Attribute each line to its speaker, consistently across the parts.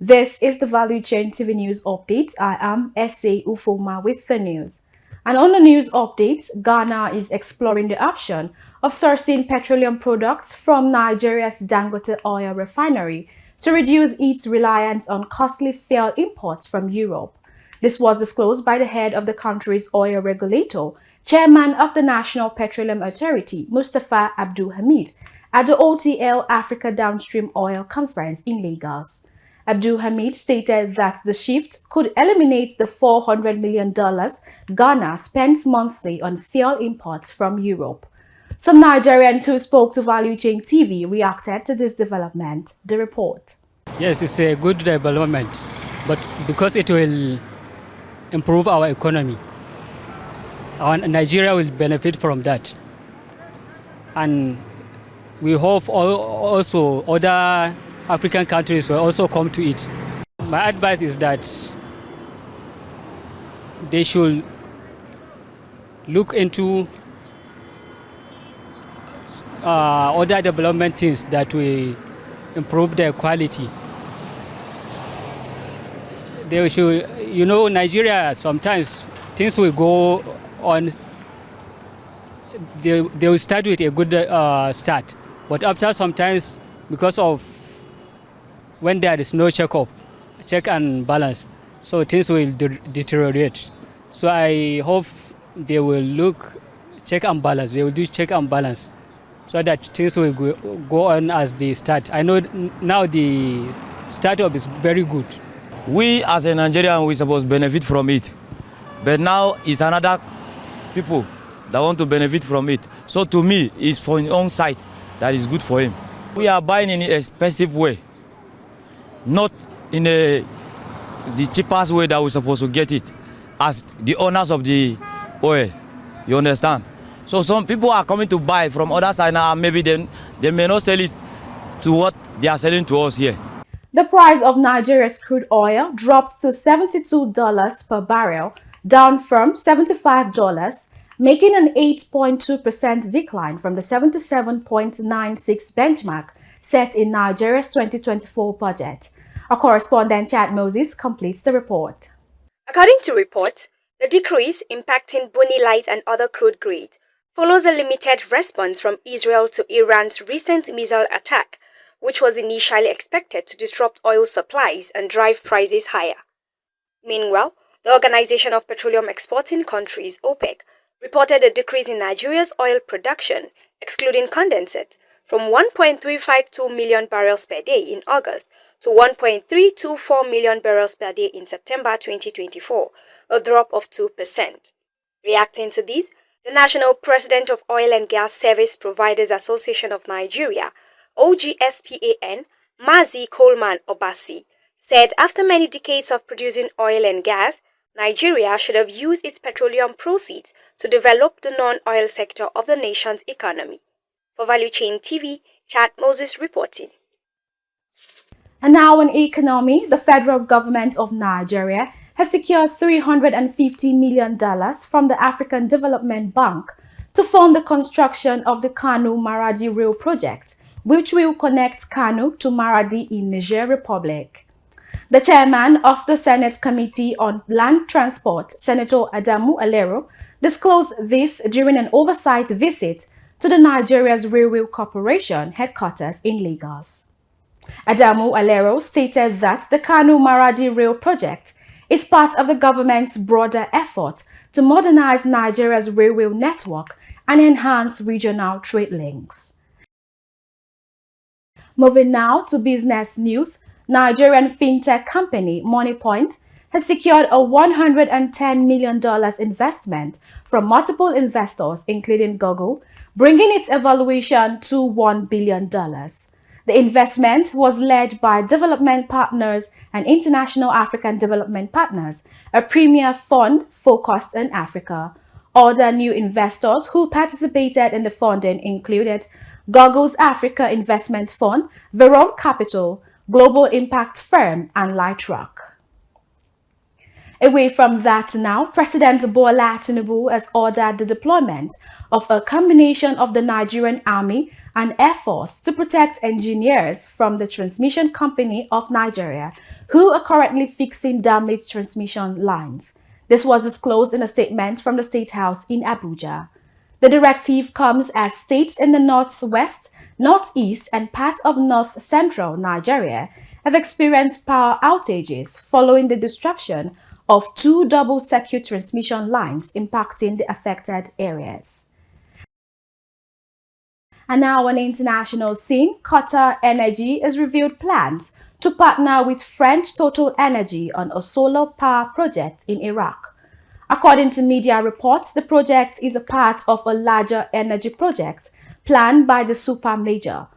Speaker 1: This is the Value Chain TV News Update. I am S.A. Ufoma with the news. And on the news updates, Ghana is exploring the option of sourcing petroleum products from Nigeria's Dangote oil refinery to reduce its reliance on costly fuel imports from Europe. This was disclosed by the head of the country's oil regulator, Chairman of the National Petroleum Authority, Mustafa Abdul Hamid, at the OTL Africa Downstream Oil Conference in Lagos. Abdul Hamid stated that the shift could eliminate the $400 million Ghana spends monthly on fuel imports from Europe. Some Nigerians who spoke to Value Chain TV reacted to this development. The report.
Speaker 2: Yes, it's a good development, but because it will improve our economy, Nigeria will benefit from that. And we hope also other African countries will also come to it. My advice is that they should look into other development things that will improve their quality. They should, Nigeria, sometimes things will go on, they will start with a good start. But after sometimes, because of when there is no check and balance, so things will deteriorate. So I hope they will check and balance. They will do check and balance so that things will go on as they start. I know now the startup is very good.
Speaker 3: We as a Nigerian, we supposed to benefit from it. But now it's another people that want to benefit from it. So to me, it's for his own side that is good for him. We are buying in an expensive way, not in the cheapest way that we're supposed to get it as the owners of the oil. You understand? So some people are coming to buy from other side now, and maybe they may not sell it to what they are selling to us here.
Speaker 1: The price of Nigeria's crude oil dropped to $72 per barrel, down from $75, making an 8.2% decline from the 77.96 benchmark set in Nigeria's 2024 budget. Our correspondent Chad Moses completes the report.
Speaker 4: According to reports, the decrease impacting Bunny Light and other crude grades follows a limited response from Israel to Iran's recent missile attack, which was initially expected to disrupt oil supplies and drive prices higher. Meanwhile, the Organization of Petroleum Exporting Countries, OPEC, reported a decrease in Nigeria's oil production, excluding condensate, from 1.352 million barrels per day in August to 1.324 million barrels per day in September 2024, a drop of 2%. Reacting to this, the National President of Oil and Gas Service Providers Association of Nigeria, OGSPAN, Mazi Coleman Obasi, said after many decades of producing oil and gas, Nigeria should have used its petroleum proceeds to develop the non-oil sector of the nation's economy. For Value Chain TV, Chad Moses reporting.
Speaker 1: And now in economy, the federal government of Nigeria has secured $350 million from the African Development Bank to fund the construction of the Kano-Maradi Rail project, which will connect Kano to Maradi in Niger Republic. The chairman of the Senate Committee on Land Transport, Senator Adamu Alero, disclosed this during an oversight visit to the Nigeria's Railway Corporation headquarters in Lagos. Adamu Alero stated that the Kano-Maradi Rail project is part of the government's broader effort to modernize Nigeria's railway network and enhance regional trade links. Moving now to business news, Nigerian fintech company MoneyPoint has secured a $110 million investment from multiple investors, including Google, bringing its evaluation to $1 billion. The investment was led by Development Partners and International African Development Partners, a premier fund focused on Africa. Other new investors who participated in the funding included Google's Africa Investment Fund, Veron Capital, Global Impact Firm, and Lightrock. Away from that now, President Bola Tinubu has ordered the deployment of a combination of the Nigerian Army and Air Force to protect engineers from the Transmission Company of Nigeria, who are currently fixing damaged transmission lines. This was disclosed in a statement from the State House in Abuja. The directive comes as states in the northwest, northeast, and parts of north-central Nigeria have experienced power outages following the disruption of two double-circuit transmission lines impacting the affected areas. And now on the international scene, Qatar Energy has revealed plans to partner with French Total Energy on a solar power project in Iraq. According to media reports, the project is a part of a larger energy project planned by the super major.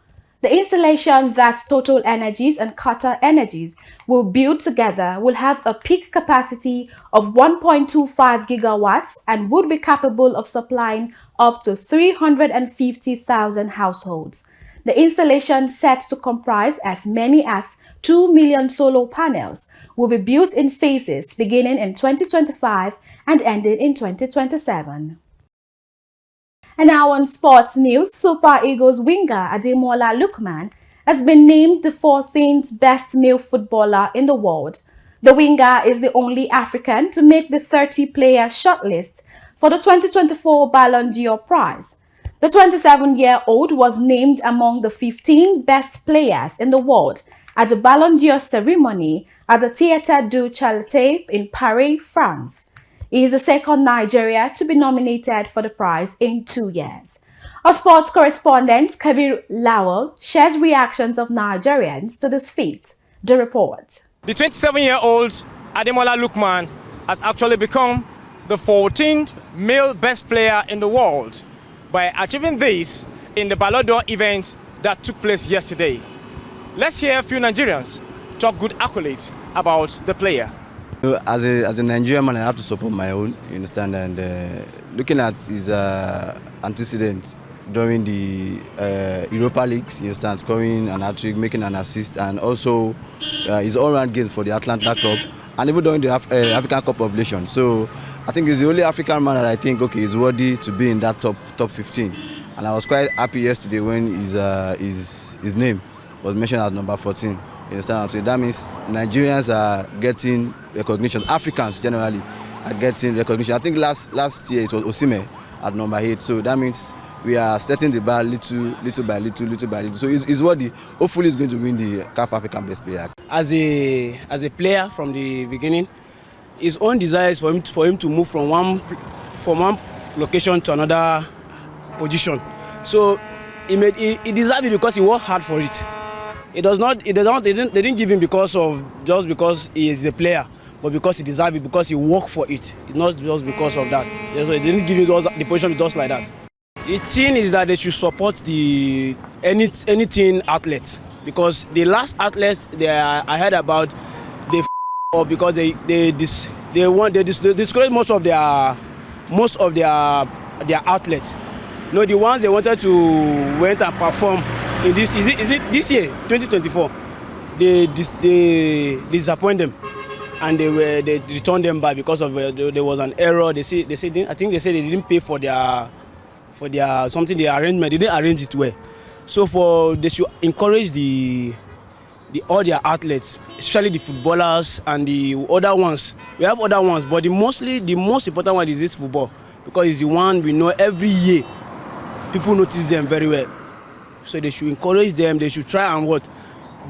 Speaker 1: The installation that Total Energies and Qatar Energies will build together will have a peak capacity of 1.25 gigawatts and would be capable of supplying up to 350,000 households. The installation, set to comprise as many as 2 million solar panels, will be built in phases beginning in 2025 and ending in 2027. And now on sports news, Super Eagles winger Ademola Lookman has been named the 14th best male footballer in the world. The winger is the only African to make the 30-player shortlist for the 2024 Ballon d'Or prize. The 27-year-old was named among the 15 best players in the world at the Ballon d'Or ceremony at the Théâtre du Châtelet in Paris, France. He is the second Nigeria to be nominated for the prize in 2 years. Our sports correspondent Kabir Lawal shares reactions of Nigerians to this feat. The report.
Speaker 5: The 27-year-old Ademola Lookman has actually become the 14th male best player in the world by achieving this in the Ballon d'Or event that took place yesterday. Let's hear a few Nigerians talk good accolades about the player.
Speaker 6: As a Nigerian man, I have to support my own, you understand, and looking at his antecedents during the Europa Leagues, you understand, scoring an hat-trick, making an assist, and also his all-round games for the Atlanta club, and even during the African Cup of Nations. So I think he's the only African man that I think, okay, is worthy to be in that top 15. And I was quite happy yesterday when his name was mentioned as number 14. You understand? So that means Nigerians are getting recognition. Africans generally are getting recognition. I think last year it was Osimhen at number 8. So that means we are setting the bar little by little. So he's worthy. Hopefully he's going to win the CAF African Best Player.
Speaker 7: As a player from the beginning, his own desire is for him to move from one location to another position. So he deserves it because he worked hard for it. They didn't give him because he is a player, but because he deserves it, because he worked for it. It's not just because of that. So they didn't give him the position just like that. The thing is that they should support anything outlet, because the last outlet I heard about because they discouraged most of their outlets. You know, the ones they wanted to went and perform in this is it this year 2024, they disappoint them, and they returned them back because of there was an error. I think they said they didn't pay for their something, the arrangement. They didn't arrange it well. So they should encourage all their athletes, especially the footballers and the other ones. We have other ones, but the most important one is this football, because it's the one we know every year. People notice them very well. So they should encourage them. They should try and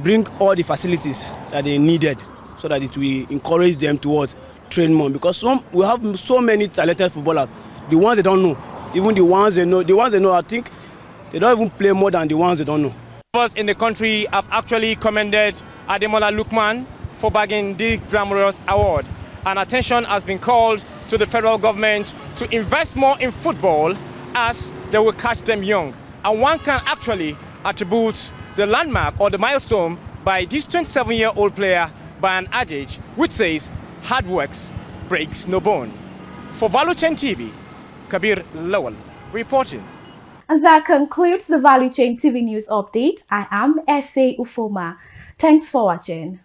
Speaker 7: bring all the facilities that they needed, so that it will encourage them to train more. Because we have so many talented footballers. The ones they don't know, even the ones they know, I think they don't even play more than the ones they don't know.
Speaker 5: Us in the country have actually commended Ademola Lookman for bagging the glamorous award, and attention has been called to the federal government to invest more in football, as they will catch them young. And one can actually attribute the landmark or the milestone by this 27-year-old player by an adage which says, hard work breaks no bone. For Valuechain TV, Kabir Lawal reporting.
Speaker 1: And that concludes the Valuechain TV News Update. I am S.A. Ufoma. Thanks for watching.